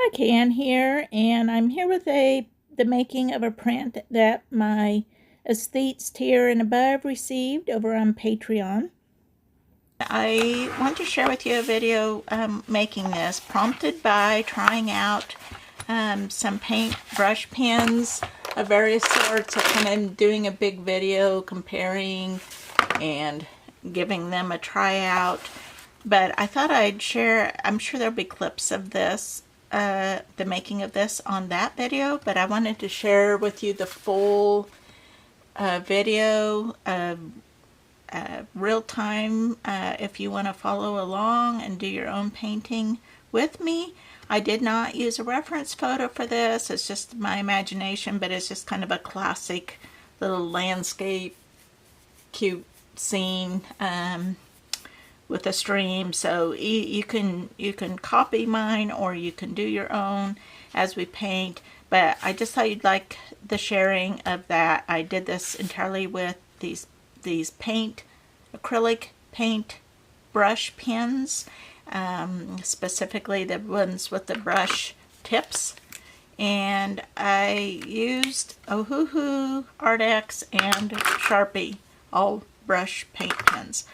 Hi, Can here, and I'm here with the making of a print that my Aesthetes tier and above received over on Patreon. I want to share with you a video making this, prompted by trying out some paint brush pens of various sorts. I'm kind of doing a big video comparing and giving them a try out. But I thought I'd share, I'm sure there'll be clips of this, the making of this on that video, but I wanted to share with you the full video, real time, if you want to follow along and do your own painting with me. I did not use a reference photo for this. It's just my imagination, but it's just kind of a classic little landscape, cute scene. With a stream, so you can copy mine or you can do your own as we paint. But I just thought you'd like the sharing of that. I did this entirely with these acrylic paint brush pens, specifically the ones with the brush tips, and I used Ohuhu, Art X, and Sharpie, all brush paint pens,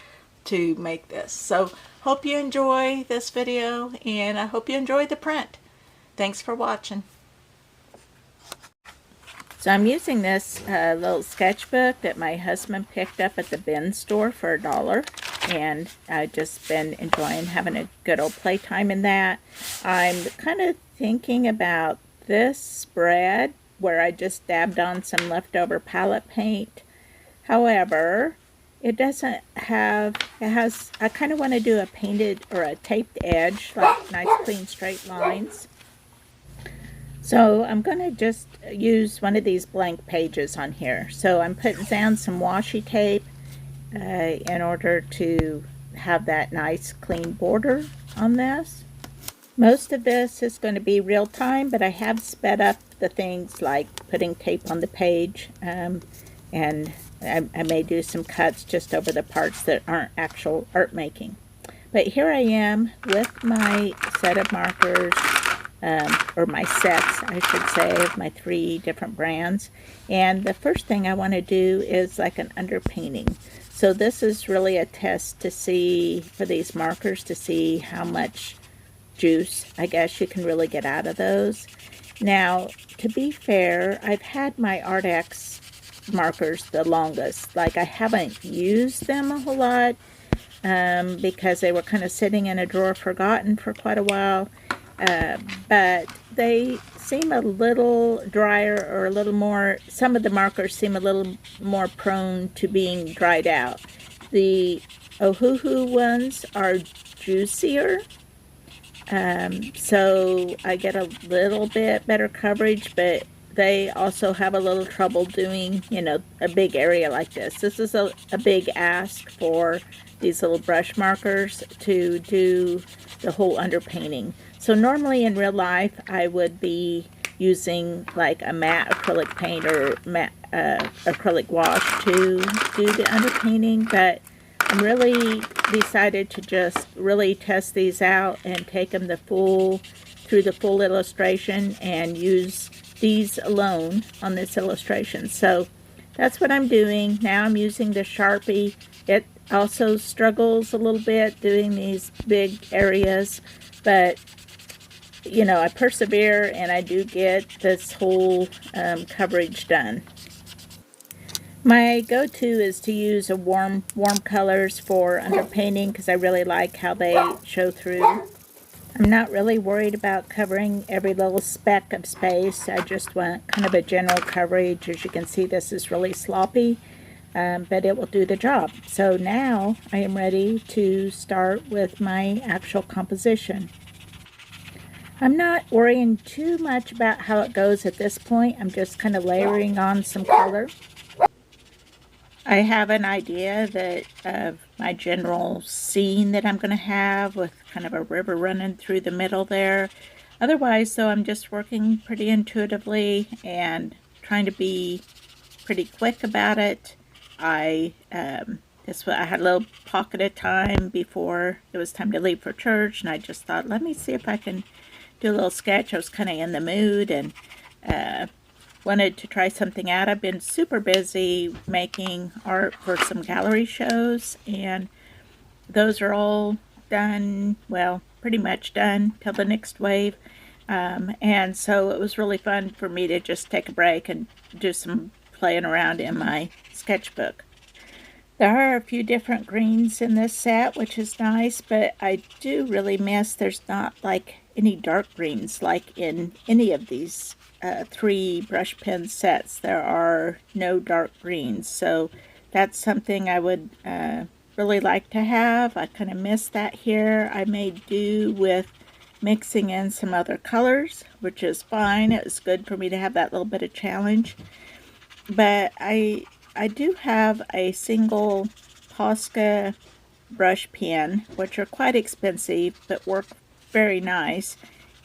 to make this. So hope you enjoy this video, and I hope you enjoy the print. Thanks for watching. So I'm using this little sketchbook that my husband picked up at the bin store for $1, and I've just been enjoying having a good old playtime in that. I'm kind of thinking about this spread where I just dabbed on some leftover palette paint. However, it doesn't have, I kind of want to do a painted or a taped edge, like nice clean straight lines. So I'm going to just use one of these blank pages on here. So I'm putting down some washi tape in order to have that nice clean border on this. Most of this is going to be real time, but I have sped up the things like putting tape on the page, and I may do some cuts just over the parts that aren't actual art making. But here I am with my set of markers, or my sets, I should say, of my 3 different brands. And the first thing I want to do is like an underpainting. So this is really a test to see, for these markers, to see how much juice, I guess, you can really get out of those. Now, to be fair, I've had my Art X markers the longest. Like, I haven't used them a whole lot because they were kind of sitting in a drawer forgotten for quite a while, but they seem a little drier, or a little more, some of the markers seem a little more prone to being dried out. The Ohuhu ones are juicier, so I get a little bit better coverage, but they also have a little trouble doing, you know, a big area like this. This is a big ask for these little brush markers to do the whole underpainting. So normally in real life I would be using like a matte acrylic paint or matte acrylic wash to do the underpainting, but I'm really decided to just really test these out and take them through the full illustration and use these alone on this illustration. So that's what I'm doing. Now I'm using the Sharpie. It also struggles a little bit doing these big areas, but you know, I persevere and I do get this whole coverage done. My go-to is to use a warm colors for underpainting because I really like how they show through. I'm not really worried about covering every little speck of space. I just want kind of a general coverage. As you can see, this is really sloppy, but it will do the job. So now I am ready to start with my actual composition. I'm not worrying too much about how it goes at this point. I'm just kind of layering on some color. I have an idea of my general scene that I'm going to have, with kind of a river running through the middle there. Otherwise, though, I'm just working pretty intuitively and trying to be pretty quick about it. I had a little pocket of time before it was time to leave for church, and I just thought, let me see if I can do a little sketch. I was kind of in the mood and wanted to try something out. I've been super busy making art for some gallery shows, and those are all done, well, pretty much done till the next wave. And so it was really fun for me to just take a break and do some playing around in my sketchbook. There are a few different greens in this set, which is nice, but I do really miss there's not like any dark greens like in any of these 3 brush pen sets. There are no dark greens, so that's something I would really like to have. I kind of miss that here. I may do with mixing in some other colors, which is fine. It was good for me to have that little bit of challenge. But I do have a single Posca brush pen, which are quite expensive but work very nice.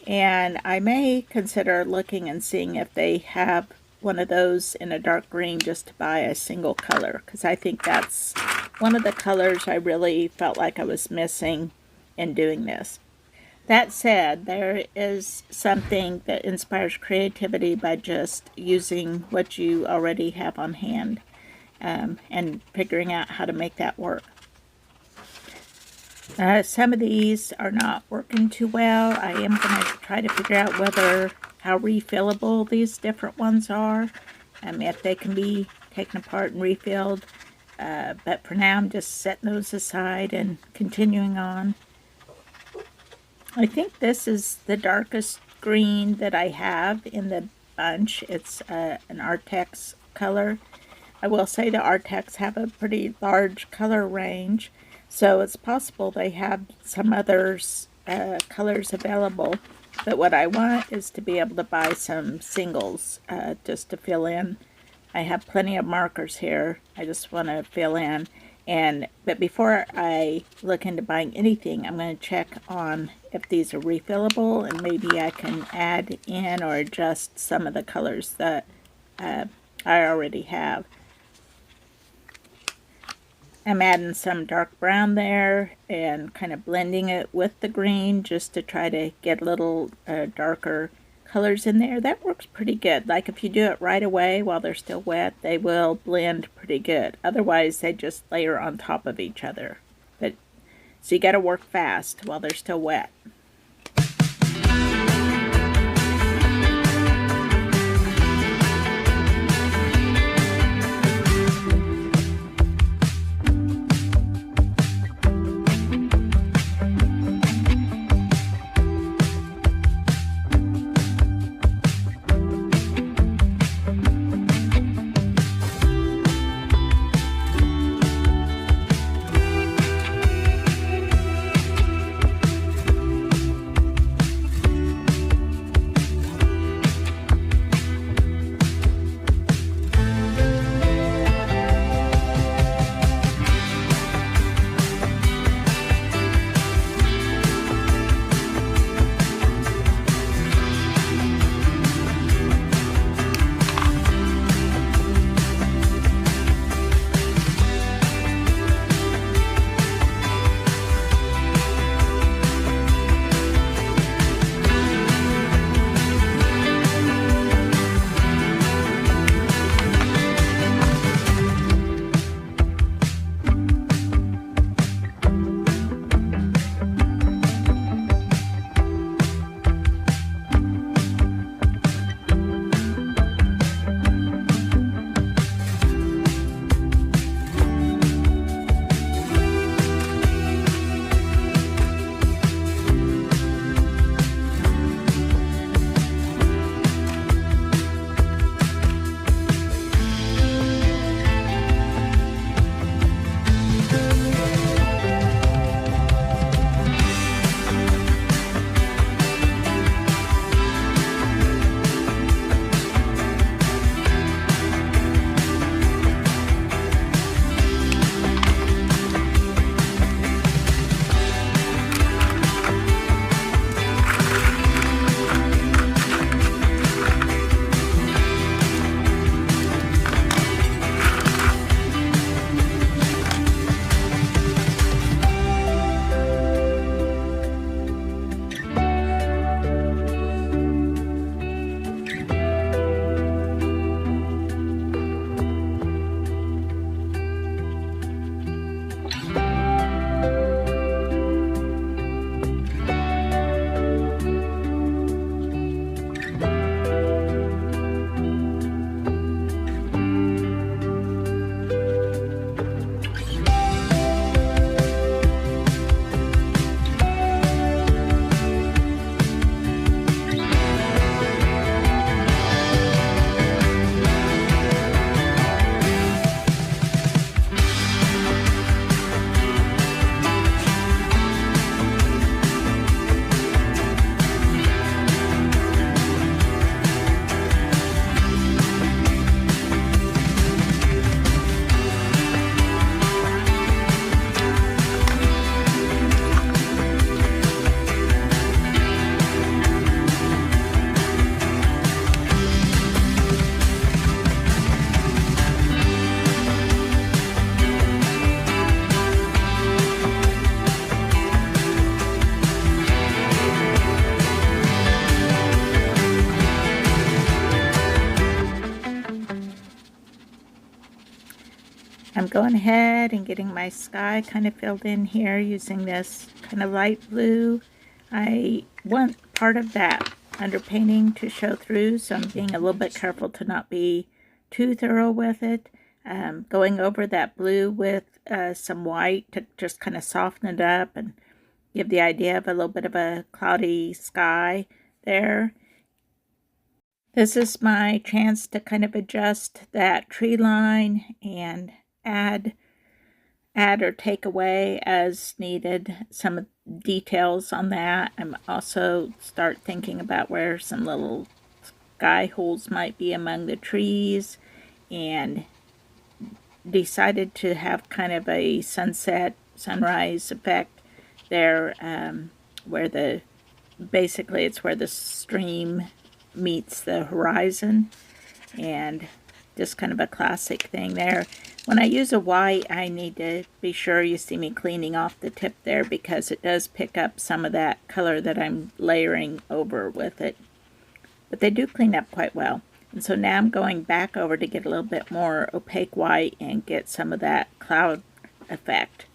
And I may consider looking and seeing if they have one of those in a dark green just to buy a single color, because I think that's one of the colors I really felt like I was missing in doing this. That said, there is something that inspires creativity by just using what you already have on hand and figuring out how to make that work. Some of these are not working too well. I am going to try to figure out how refillable these different ones are, if they can be taken apart and refilled. But for now, I'm just setting those aside and continuing on. I think this is the darkest green that I have in the bunch. It's an Artex color. I will say the Artex have a pretty large color range, so it's possible they have some others colors available. But what I want is to be able to buy some singles just to fill in. I have plenty of markers here. I just want to fill in. But before I look into buying anything, I'm going to check on if these are refillable, and maybe I can add in or adjust some of the colors that I already have. I'm adding some dark brown there and kind of blending it with the green just to try to get little darker colors in there. That works pretty good. Like if you do it right away while they're still wet, they will blend pretty good. Otherwise, they just layer on top of each other. So you got to work fast while they're still wet. going ahead and getting my sky kind of filled in here using this kind of light blue. I want part of that underpainting to show through, so I'm being a little bit careful to not be too thorough with it. Going over that blue with some white to just kind of soften it up and give the idea of a little bit of a cloudy sky there. This is my chance to kind of adjust that tree line and add or take away as needed some details on that. I'm also start thinking about where some little sky holes might be among the trees, and decided to have kind of a sunrise effect there, where basically it's where the stream meets the horizon, and just kind of a classic thing there. When I use a white, I need to be sure you see me cleaning off the tip there, because it does pick up some of that color that I'm layering over with it. But they do clean up quite well. And so now I'm going back over to get a little bit more opaque white and get some of that cloud effect.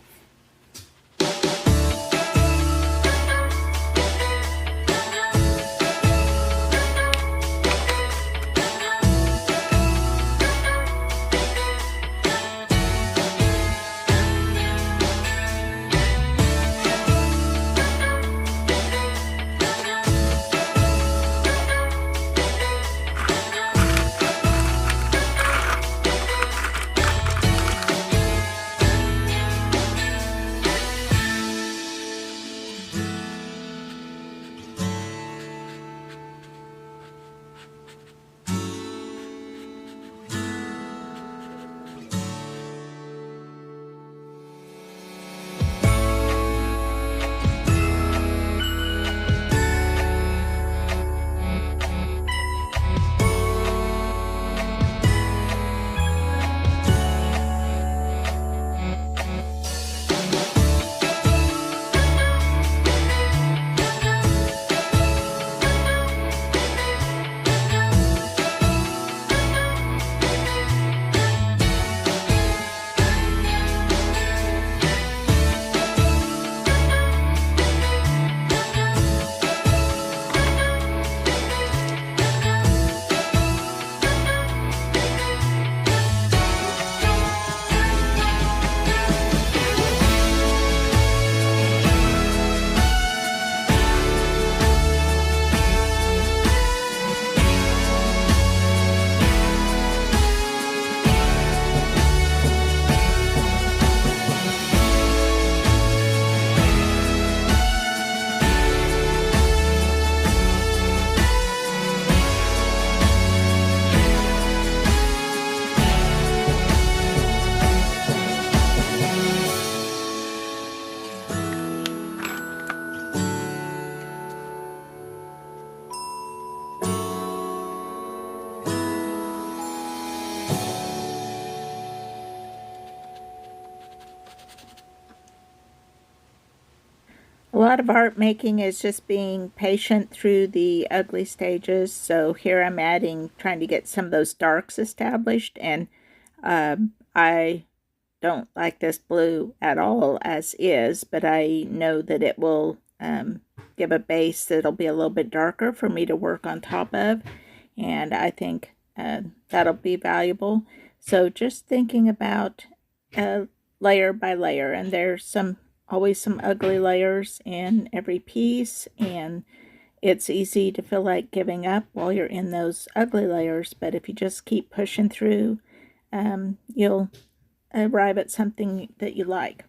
A lot of art making is just being patient through the ugly stages. So here I'm trying to get some of those darks established, and I don't like this blue at all as is, but I know that it will give a base that'll be a little bit darker for me to work on top of, and I think that'll be valuable. So just thinking about layer by layer, and there's always some ugly layers in every piece, and it's easy to feel like giving up while you're in those ugly layers, but if you just keep pushing through, you'll arrive at something that you like.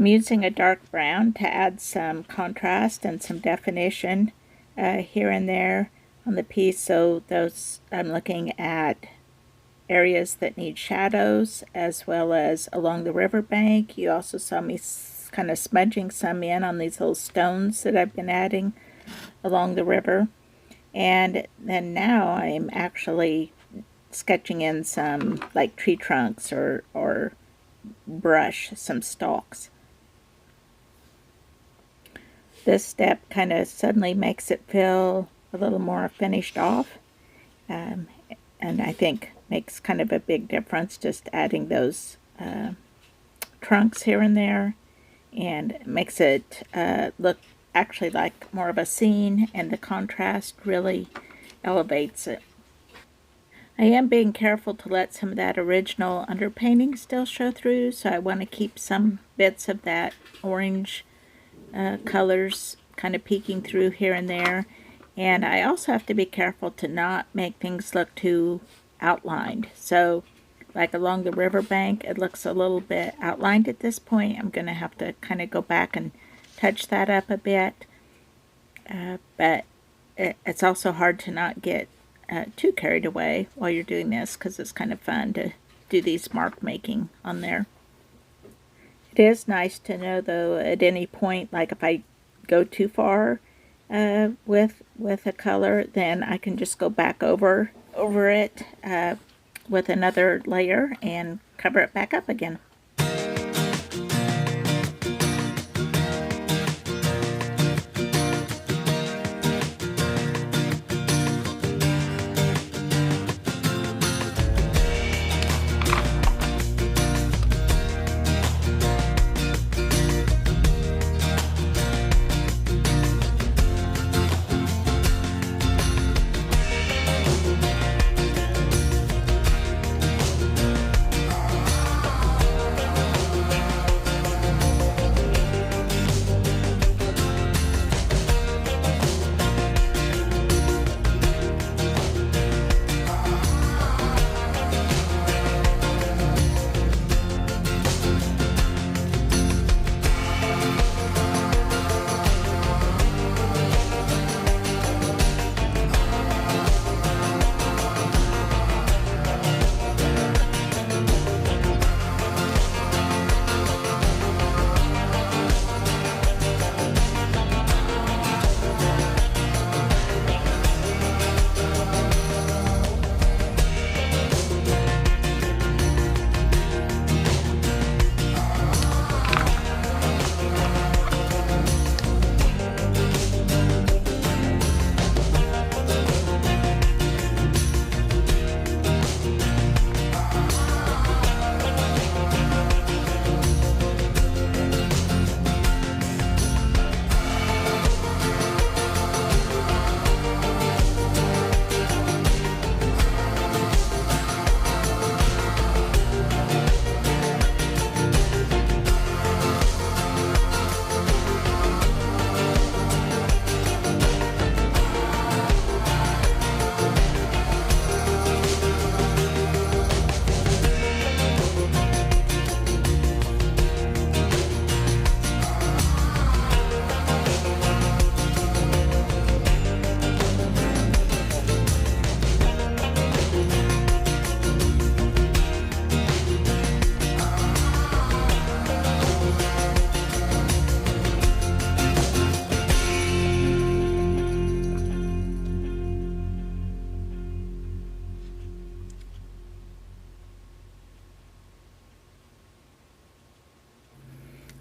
I'm using a dark brown to add some contrast and some definition here and there on the piece. So those, I'm looking at areas that need shadows as well as along the riverbank. You also saw me kind of smudging some in on these little stones that I've been adding along the river. And then now I'm actually sketching in some like tree trunks or brush, some stalks. This step kind of suddenly makes it feel a little more finished off, and I think makes kind of a big difference just adding those trunks here and there, and makes it look actually like more of a scene, and the contrast really elevates it. I am being careful to let some of that original underpainting still show through, so I want to keep some bits of that orange colors kind of peeking through here and there. And I also have to be careful to not make things look too outlined. So like along the riverbank, it looks a little bit outlined at this point. I'm going to have to kind of go back and touch that up a bit. But it's also hard to not get too carried away while you're doing this, because it's kind of fun to do these mark making on there. It is nice to know though at any point, like if I go too far with a color, then I can just go back over it with another layer and cover it back up again.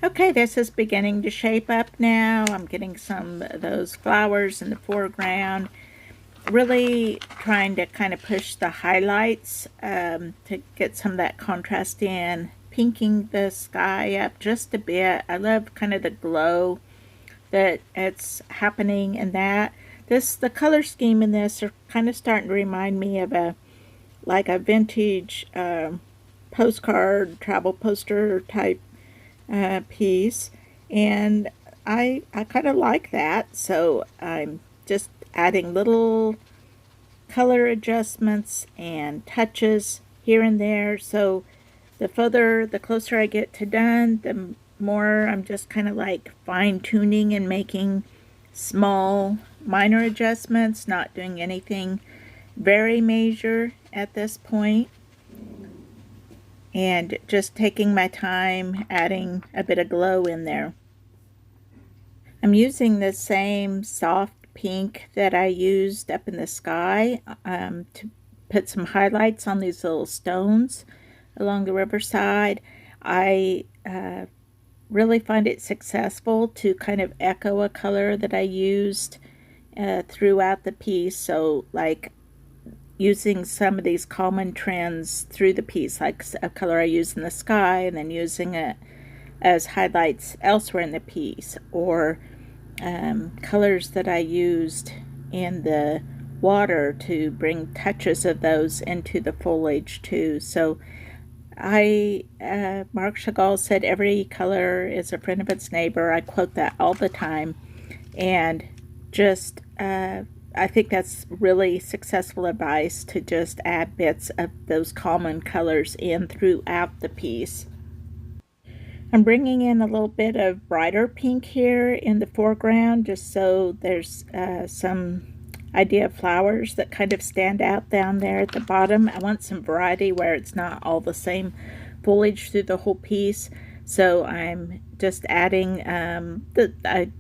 Okay, this is beginning to shape up now. I'm getting some of those flowers in the foreground. Really trying to kind of push the highlights to get some of that contrast in. Pinking the sky up just a bit. I love kind of the glow that it's happening in that. The color scheme in this are kind of starting to remind me of like a vintage postcard, travel poster type piece, and I kind of like that, so I'm just adding little color adjustments and touches here and there. So the closer I get to done, the more. I'm just kind of like fine-tuning and making small minor adjustments, not doing anything very major at this point, and just taking my time adding a bit of glow in there. I'm using the same soft pink that I used up in the sky to put some highlights on these little stones along the riverside. I really find it successful to kind of echo a color that I used throughout the piece. So like using some of these common trends through the piece, like a color I used in the sky and then using it as highlights elsewhere in the piece, or colors that I used in the water to bring touches of those into the foliage too. So Marc Chagall said every color is a friend of its neighbor. I quote that all the time, and just I think that's really successful advice, to just add bits of those common colors in throughout the piece. I'm bringing in a little bit of brighter pink here in the foreground, just so there's some idea of flowers that kind of stand out down there at the bottom. I want some variety where it's not all the same foliage through the whole piece. So I'm just adding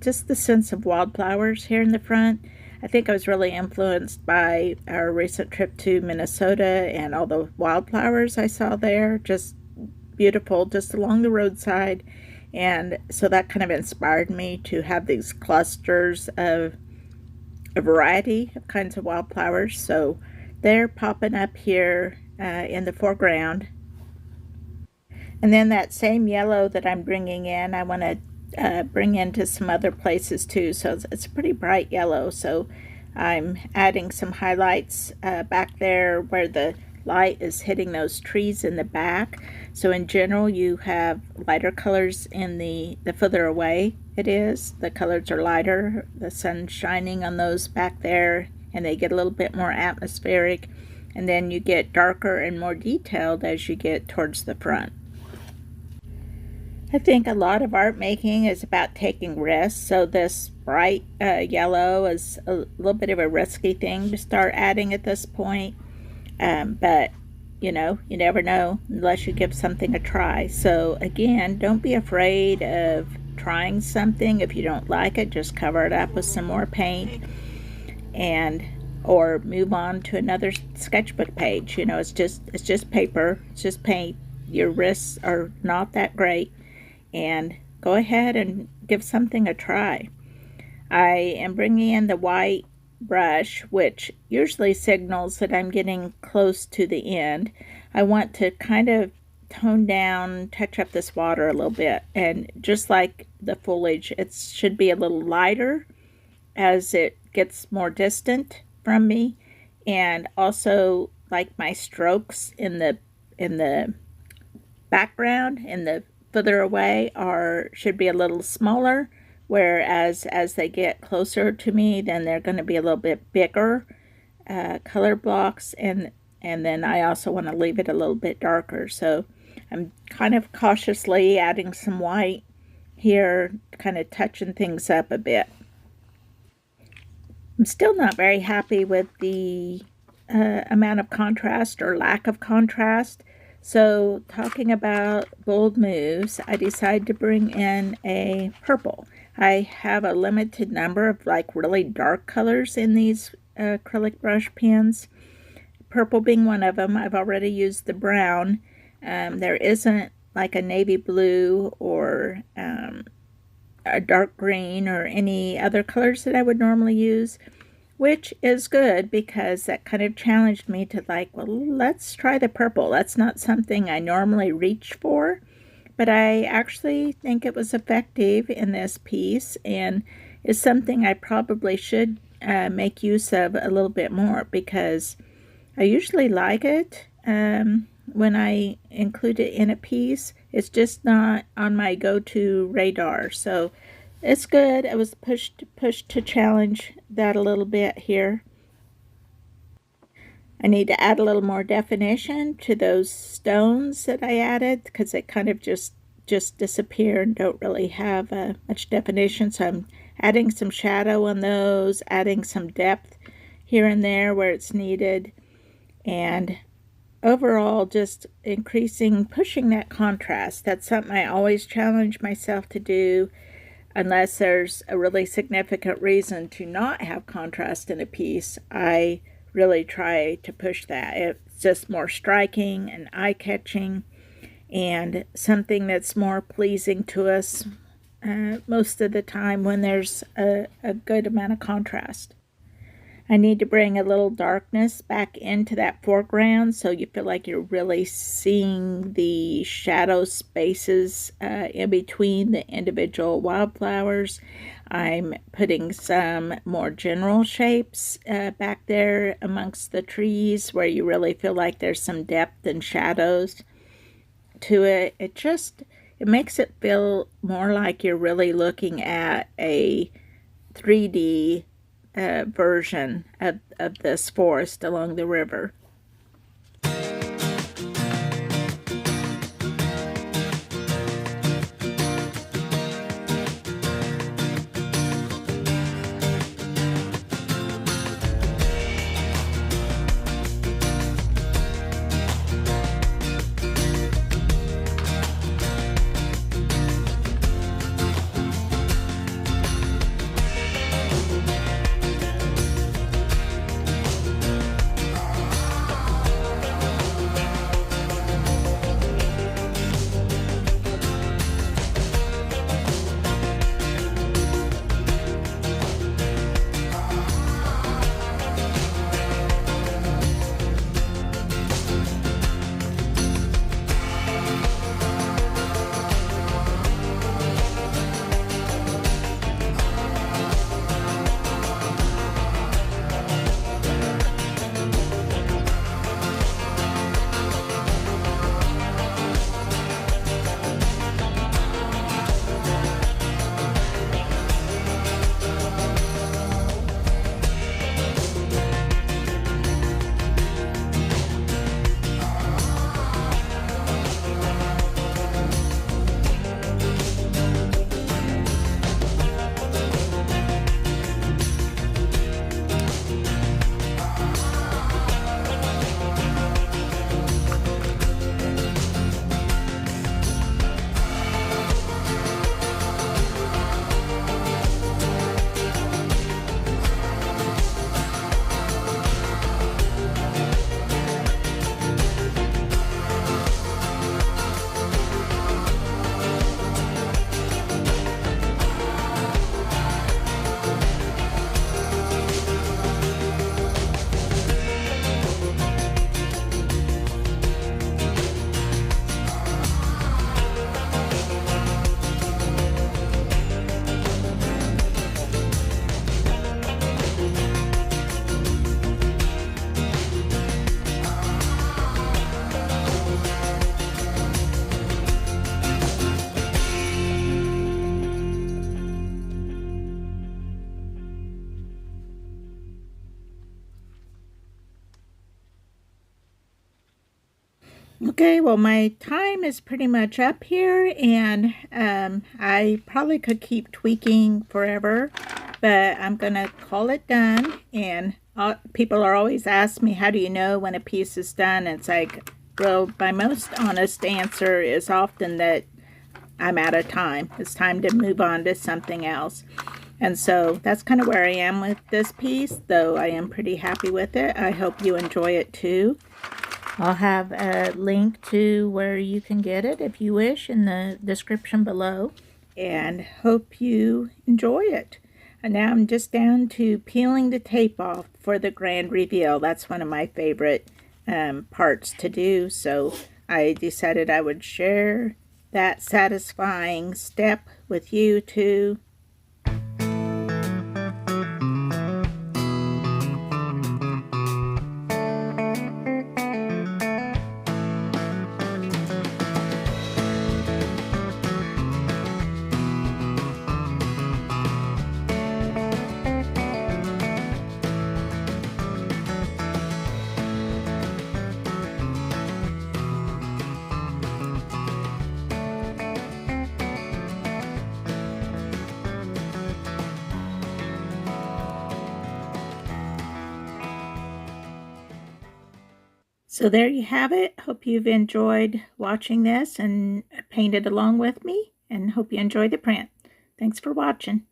just the sense of wildflowers here in the front. I think I was really influenced by our recent trip to Minnesota and all the wildflowers I saw there. Just beautiful, just along the roadside. And so that kind of inspired me to have these clusters of a variety of kinds of wildflowers. So they're popping up here in the foreground. And then that same yellow that I'm bringing in, I want to bring into some other places too. So it's a pretty bright yellow. So I'm adding some highlights back there where the light is hitting those trees in the back. So in general, you have lighter colors in the further away it is. The colors are lighter. The sun's shining on those back there, and they get a little bit more atmospheric. And then you get darker and more detailed as you get towards the front. I think a lot of art making is about taking risks. So this bright yellow is a little bit of a risky thing to start adding at this point. But you know, you never know unless you give something a try. So again, don't be afraid of trying something. If you don't like it, just cover it up with some more paint, and or move on to another sketchbook page. You know, it's just paper, it's just paint. Your risks are not that great, and go ahead and give something a try. I am bringing in the white brush, which usually signals that I'm getting close to the end. I want to kind of tone down, touch up this water a little bit, and just like the foliage, it should be a little lighter as it gets more distant from me. And also, like, my strokes in the background, in the further away, should be a little smaller, whereas as they get closer to me, then they're going to be a little bit bigger color blocks, and then I also want to leave it a little bit darker. So I'm kind of cautiously adding some white here, kind of touching things up a bit. I'm still not very happy with the amount of contrast or lack of contrast. So talking about bold moves, I decided to bring in a purple. I have a limited number of like really dark colors in these acrylic brush pens, purple being one of them. I've already used the brown. There isn't like a navy blue or a dark green or any other colors that I would normally use, which is good because that kind of challenged me to like, well, let's try the purple. That's not something I normally reach for, but I actually think it was effective in this piece, and is something I probably should make use of a little bit more, because I usually like it when I include it in a piece. It's just not on my go-to radar. So it's good. I was pushed to challenge that a little bit here. I need to add a little more definition to those stones that I added, because it kind of just just disappear and don't really have much definition. So I'm adding some shadow on those, adding some depth here and there where it's needed, and overall just pushing that contrast. That's something I always challenge myself to do, unless there's a really significant reason to not have contrast in a piece. I really try to push that. It's just more striking and eye-catching, and something that's more pleasing to us most of the time when there's a good amount of contrast. I need to bring a little darkness back into that foreground so you feel like you're really seeing the shadow spaces in between the individual wildflowers. I'm putting some more general shapes back there amongst the trees where you really feel like there's some depth and shadows to it. It makes it feel more like you're really looking at a 3D version of this forest along the river. Okay, well, my time is pretty much up here, and I probably could keep tweaking forever, but I'm going to call it done. And people are always asking me, how do you know when a piece is done? And it's like, well, my most honest answer is often that I'm out of time. It's time to move on to something else. And so that's kind of where I am with this piece, though I am pretty happy with it. I hope you enjoy it too. I'll have a link to where you can get it if you wish in the description below, and hope you enjoy it. And now I'm just down to peeling the tape off for the grand reveal. That's one of my favorite parts to do, so I decided I would share that satisfying step with you too. So there you have it. Hope you've enjoyed watching this and painted along with me, and hope you enjoyed the print. Thanks for watching.